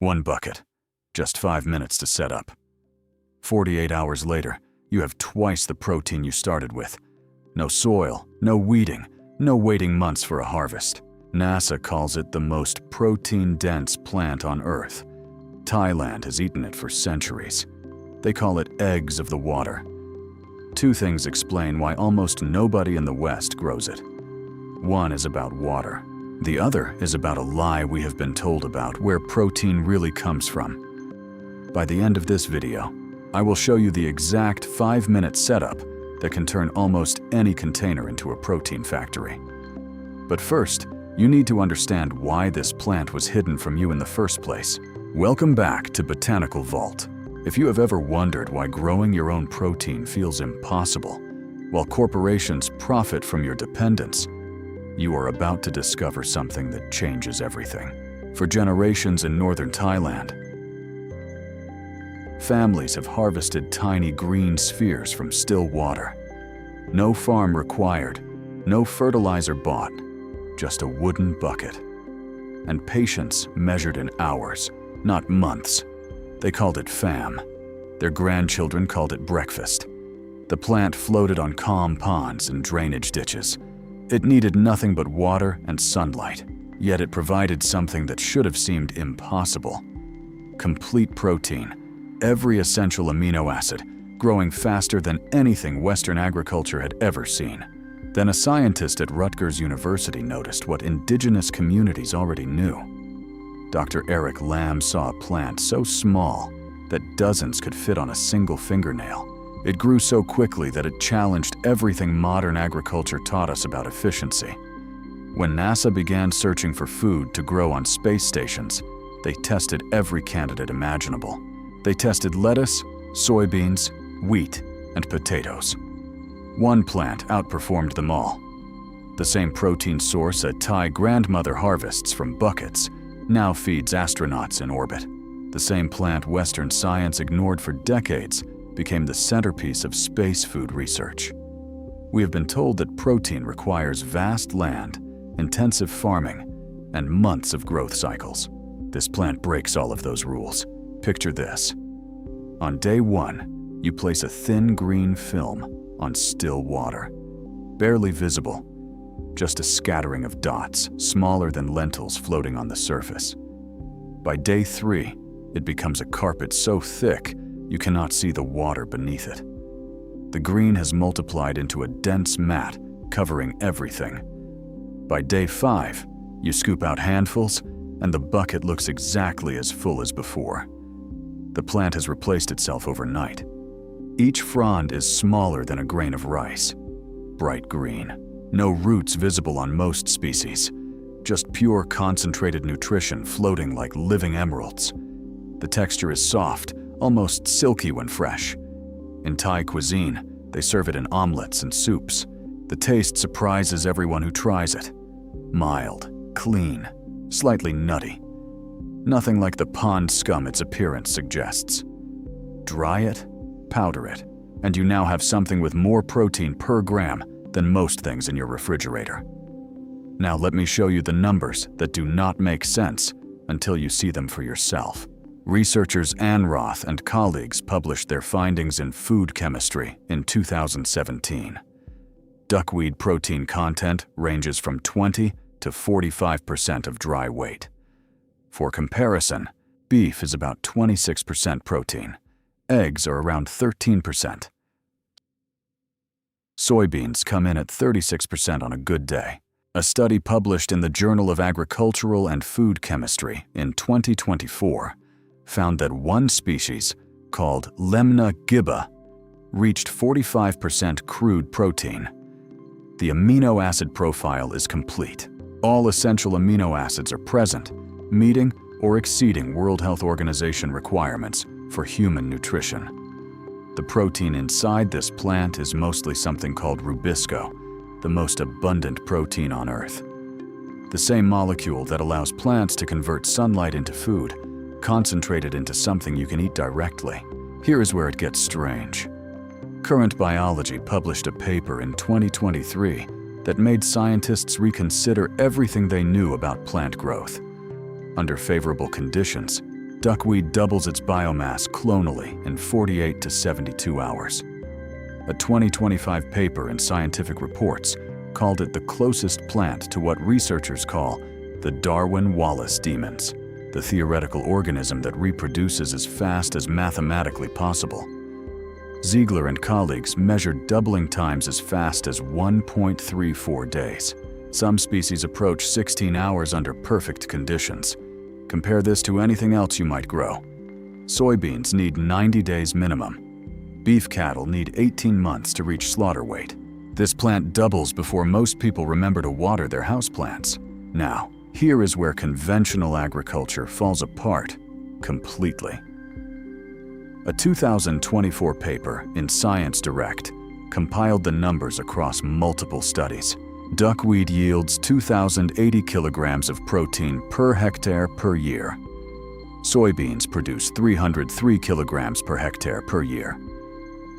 1 bucket, just 5 minutes to set up. 48 hours later, you have twice the protein you started with. No soil, no weeding, no waiting months for a harvest. NASA calls it the most protein-dense plant on Earth. Thailand has eaten it for centuries. They call it eggs of the water. 2 things explain why almost nobody in the West grows it. One is about water. The other is about a lie we have been told about where protein really comes from. By the end of this video, I will show you the exact 5-minute setup that can turn almost any container into a protein factory. But first, you need to understand why this plant was hidden from you in the first place. Welcome back to Botanical Vault. If you have ever wondered why growing your own protein feels impossible, while corporations profit from your dependence, you are about to discover something that changes everything. For generations in northern Thailand, families have harvested tiny green spheres from still water. No farm required, no fertilizer bought, just a wooden bucket. And patience measured in hours, not months. They called it fam. Their grandchildren called it breakfast. The plant floated on calm ponds and drainage ditches. It needed nothing but water and sunlight, yet it provided something that should have seemed impossible. Complete protein. Every essential amino acid, growing faster than anything Western agriculture had ever seen. Then a scientist at Rutgers University noticed what indigenous communities already knew. Dr. Eric Lamb saw a plant so small that dozens could fit on a single fingernail. It grew so quickly that it challenged everything modern agriculture taught us about efficiency. When NASA began searching for food to grow on space stations, they tested every candidate imaginable. They tested lettuce, soybeans, wheat, and potatoes. One plant outperformed them all. The same protein source a Thai grandmother harvests from buckets now feeds astronauts in orbit. The same plant Western science ignored for decades became the centerpiece of space food research. We have been told that protein requires vast land, intensive farming, and months of growth cycles. This plant breaks all of those rules. Picture this. On day 1, you place a thin green film on still water. Barely visible, just a scattering of dots, smaller than lentils floating on the surface. By day 3, it becomes a carpet so thick you cannot see the water beneath it. The green has multiplied into a dense mat covering everything. By day 5, you scoop out handfuls and the bucket looks exactly as full as before. The plant has replaced itself overnight. Each frond is smaller than a grain of rice. Bright green. No roots visible on most species. Just pure concentrated nutrition floating like living emeralds. The texture is soft, almost silky when fresh. In Thai cuisine, they serve it in omelets and soups. The taste surprises everyone who tries it. Mild, clean, slightly nutty. Nothing like the pond scum its appearance suggests. Dry it, powder it, and you now have something with more protein per gram than most things in your refrigerator. Now let me show you the numbers that do not make sense until you see them for yourself. Researchers Anroth and colleagues published their findings in Food Chemistry in 2017. Duckweed protein content ranges from 20 to 45% of dry weight. For comparison, beef is about 26% protein. Eggs are around 13%. Soybeans come in at 36% on a good day. A study published in the Journal of Agricultural and Food Chemistry in 2024 found that one species, called Lemna gibba, reached 45% crude protein. The amino acid profile is complete. All essential amino acids are present, meeting or exceeding World Health Organization requirements for human nutrition. The protein inside this plant is mostly something called rubisco, the most abundant protein on Earth. The same molecule that allows plants to convert sunlight into food, concentrated into something you can eat directly. Here is where it gets strange. Current Biology published a paper in 2023 that made scientists reconsider everything they knew about plant growth. Under favorable conditions, Duckweed doubles its biomass clonally in 48 to 72 hours. A 2025 paper in Scientific Reports called it the closest plant to what researchers call the Darwin-Wallace demons, the theoretical organism that reproduces as fast as mathematically possible. Ziegler and colleagues measured doubling times as fast as 1.34 days. Some species approach 16 hours under perfect conditions. Compare this to anything else you might grow. Soybeans need 90 days minimum. Beef cattle need 18 months to reach slaughter weight. This plant doubles before most people remember to water their houseplants. Now, here is where conventional agriculture falls apart completely. A 2024 paper in Science Direct compiled the numbers across multiple studies. Duckweed yields 2,080 kilograms of protein per hectare per year. Soybeans produce 303 kilograms per hectare per year.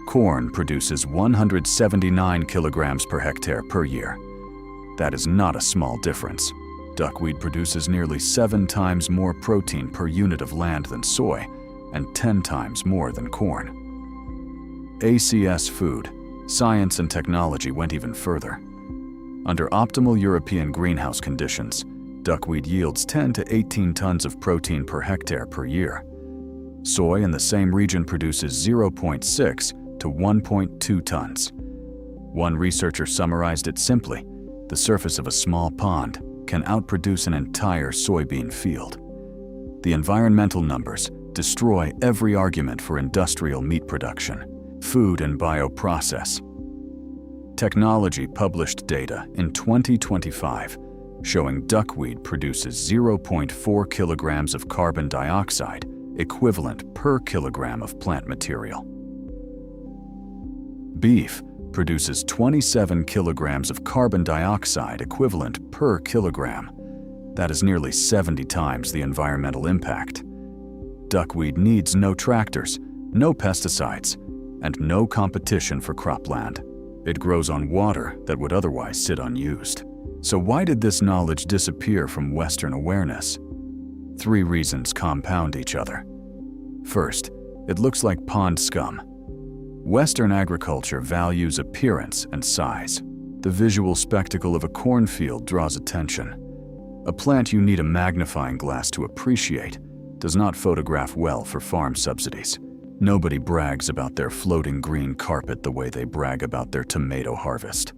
Corn produces 179 kilograms per hectare per year. That is not a small difference. Duckweed produces nearly 7 times more protein per unit of land than soy, and 10 times more than corn. ACS Food, Science and Technology went even further. Under optimal European greenhouse conditions, duckweed yields 10 to 18 tons of protein per hectare per year. Soy in the same region produces 0.6 to 1.2 tons. One researcher summarized it simply: the surface of a small pond can outproduce an entire soybean field. The environmental numbers destroy every argument for industrial meat production, food and bioprocess. Technology published data in 2025 showing duckweed produces 0.4 kilograms of carbon dioxide equivalent per kilogram of plant material. Beef produces 27 kilograms of carbon dioxide equivalent per kilogram. That is nearly 70 times the environmental impact. Duckweed needs no tractors, no pesticides, and no competition for cropland. It grows on water that would otherwise sit unused. So why did this knowledge disappear from Western awareness? 3 reasons compound each other. First, it looks like pond scum. Western agriculture values appearance and size. The visual spectacle of a cornfield draws attention. A plant you need a magnifying glass to appreciate does not photograph well for farm subsidies. Nobody brags about their floating green carpet the way they brag about their tomato harvest.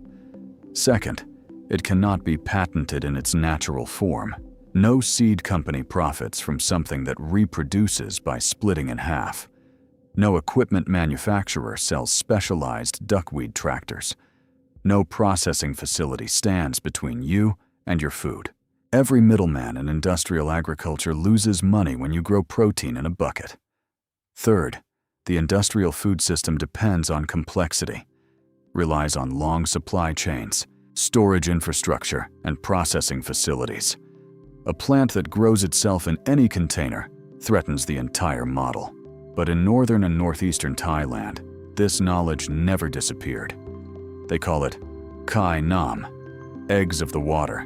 Second, it cannot be patented in its natural form. No seed company profits from something that reproduces by splitting in half. No equipment manufacturer sells specialized duckweed tractors. No processing facility stands between you and your food. Every middleman in industrial agriculture loses money when you grow protein in a bucket. Third, the industrial food system depends on complexity, relies on long supply chains, storage infrastructure, and processing facilities. A plant that grows itself in any container threatens the entire model. But in northern and northeastern Thailand, this knowledge never disappeared. They call it Kai Nam, eggs of the water.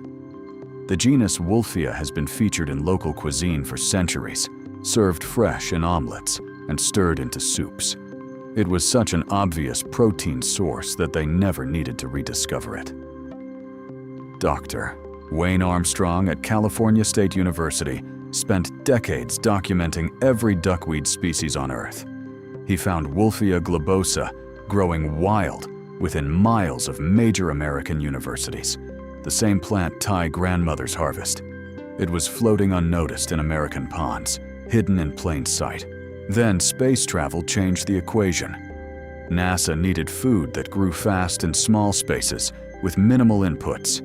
The genus Wolffia has been featured in local cuisine for centuries, served fresh in omelets and stirred into soups. It was such an obvious protein source that they never needed to rediscover it. Dr. Wayne Armstrong at California State University spent decades documenting every duckweed species on Earth. He found Wolffia globosa growing wild within miles of major American universities, the same plant Thai grandmothers harvest. It was floating unnoticed in American ponds, hidden in plain sight. Then space travel changed the equation. NASA needed food that grew fast in small spaces with minimal inputs.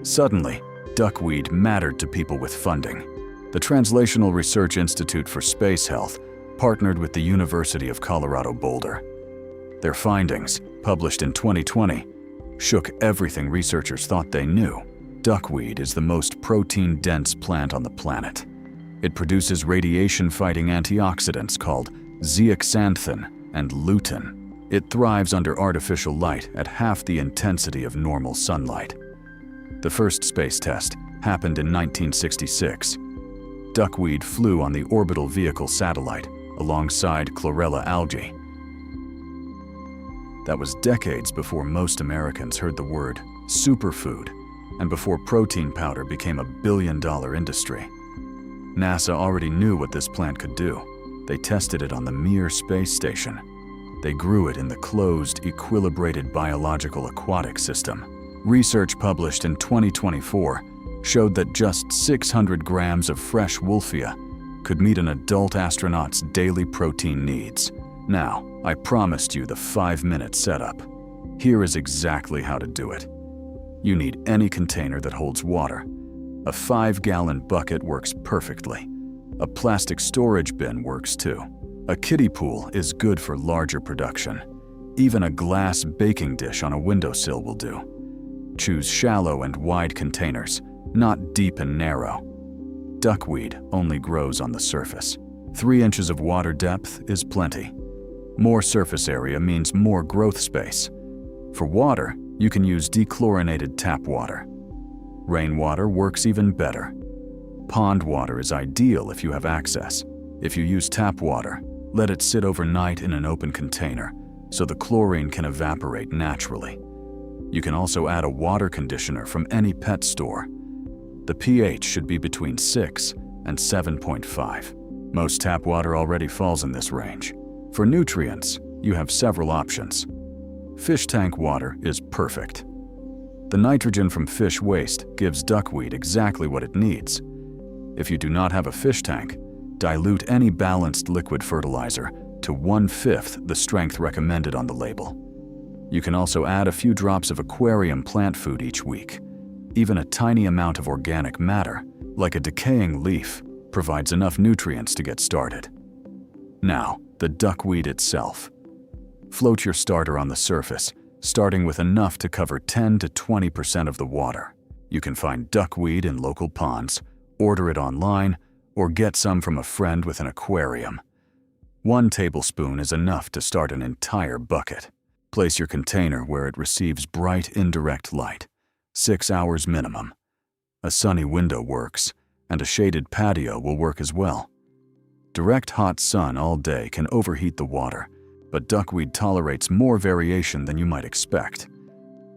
Suddenly, duckweed mattered to people with funding. The Translational Research Institute for Space Health partnered with the University of Colorado Boulder. Their findings, published in 2020, shook everything researchers thought they knew. Duckweed is the most protein-dense plant on the planet. It produces radiation-fighting antioxidants called zeaxanthin and lutein. It thrives under artificial light at half the intensity of normal sunlight. The first space test happened in 1966. duckweed flew on the orbital vehicle satellite alongside chlorella algae. That was decades before most Americans heard the word superfood and before protein powder became a billion-dollar industry. NASA already knew what this plant could do. They tested it on the Mir space station. They grew it in the closed, equilibrated biological aquatic system. Research published in 2024 showed that just 600 grams of fresh wolfia could meet an adult astronaut's daily protein needs. Now, I promised you the 5-minute setup. Here is exactly how to do it. You need any container that holds water. A 5-gallon bucket works perfectly. A plastic storage bin works too. A kiddie pool is good for larger production. Even a glass baking dish on a windowsill will do. Choose shallow and wide containers, not deep and narrow. Duckweed only grows on the surface. 3 inches of water depth is plenty. More surface area means more growth space. For water, you can use dechlorinated tap water. Rainwater works even better. Pond water is ideal if you have access. If you use tap water, let it sit overnight in an open container so the chlorine can evaporate naturally. You can also add a water conditioner from any pet store. The pH should be between 6 and 7.5. Most tap water already falls in this range. For nutrients, you have several options. Fish tank water is perfect. The nitrogen from fish waste gives duckweed exactly what it needs. If you do not have a fish tank, dilute any balanced liquid fertilizer to 1/5 the strength recommended on the label. You can also add a few drops of aquarium plant food each week. Even a tiny amount of organic matter, like a decaying leaf, provides enough nutrients to get started. Now, the duckweed itself. Float your starter on the surface, starting with enough to cover 10 to 20% of the water. You can find duckweed in local ponds, order it online, or get some from a friend with an aquarium. 1 tablespoon is enough to start an entire bucket. Place your container where it receives bright indirect light, 6 hours minimum. A sunny window works, and a shaded patio will work as well. Direct hot sun all day can overheat the water, but duckweed tolerates more variation than you might expect.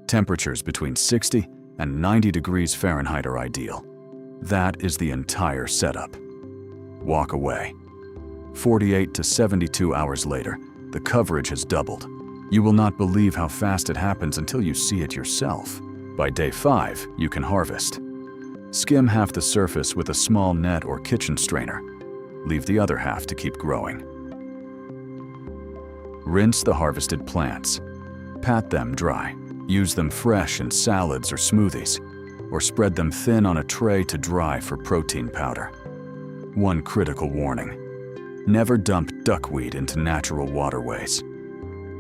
Temperatures between 60 and 90 degrees Fahrenheit are ideal. That is the entire setup. Walk away. 48 to 72 hours later, the coverage has doubled. You will not believe how fast it happens until you see it yourself. By day 5, you can harvest. Skim half the surface with a small net or kitchen strainer. Leave the other half to keep growing. Rinse the harvested plants. Pat them dry. Use them fresh in salads or smoothies, or spread them thin on a tray to dry for protein powder. One critical warning: never dump duckweed into natural waterways.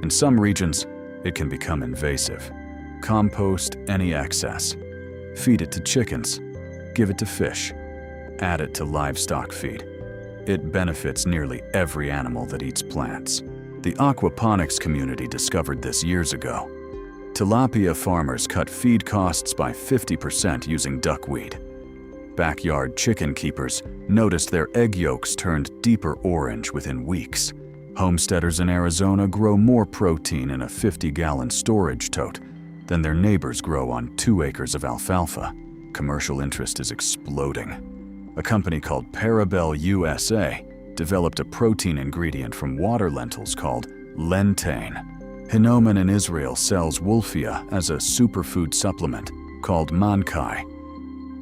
In some regions, it can become invasive. Compost any excess. Feed it to chickens. Give it to fish. Add it to livestock feed. It benefits nearly every animal that eats plants. The aquaponics community discovered this years ago. Tilapia farmers cut feed costs by 50% using duckweed. Backyard chicken keepers noticed their egg yolks turned deeper orange within weeks. Homesteaders in Arizona grow more protein in a 50-gallon storage tote than their neighbors grow on 2 acres of alfalfa. Commercial interest is exploding. A company called Parabel USA developed a protein ingredient from water lentils called lentane. Hinoman in Israel sells wolfia as a superfood supplement called mankai.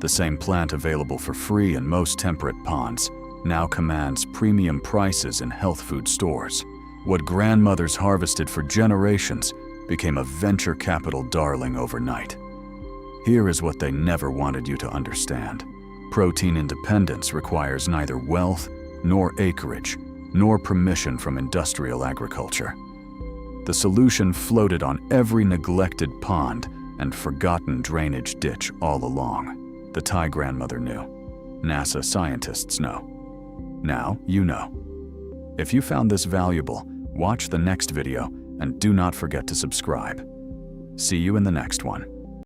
The same plant available for free in most temperate ponds now commands premium prices in health food stores. What grandmothers harvested for generations became a venture capital darling overnight. Here is what they never wanted you to understand. Protein independence requires neither wealth, nor acreage, nor permission from industrial agriculture. The solution floated on every neglected pond and forgotten drainage ditch all along. The Thai grandmother knew. NASA scientists know. Now you know. If you found this valuable, watch the next video and do not forget to subscribe. See you in the next one.